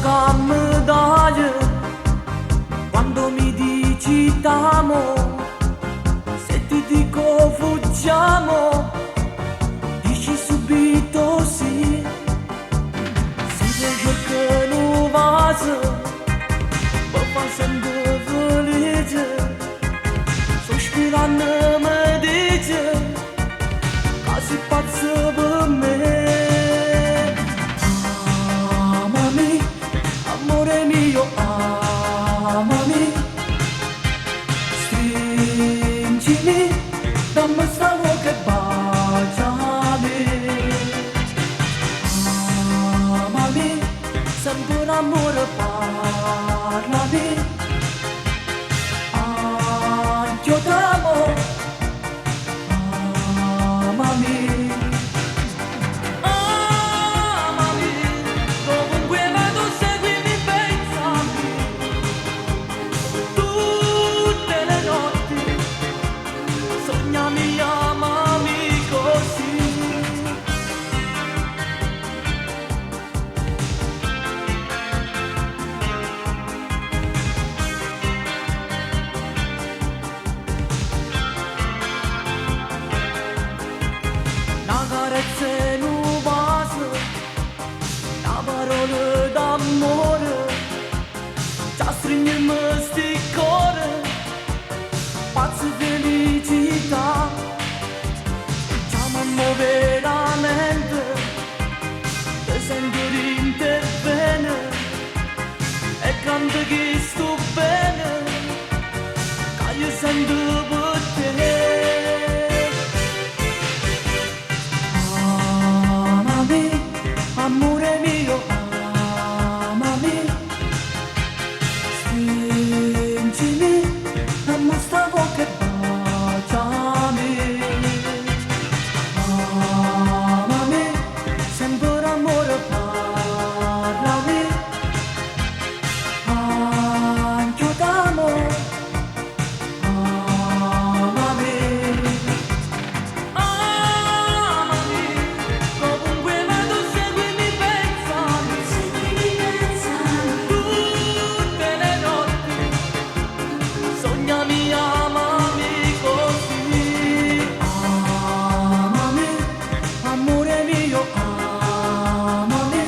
che mi dai quando mi dici t'amo, se ti dico fuggiamo, dici subito sì. Si vede che non vas, mi fa sempre felice, sospirando mi dice che sei pazzo per me. Amami, amore mio, amami, stringimi, dammi sta boca e baciami. Amami, sempre amore parlami, anch'io t'amo, amami. Carezze nuvose, una parola d'amore, ci stringiamo sti cuore, pazza felicità, ci amiamo veramente, ti sento l'intervene, e canto che sto bene, che io sento per te. Amore mio, amami, stringimi, dammi sta boca e baciami. Amami, sempre amore parlami, anch'io t'amo, amami. Amore mio, amami,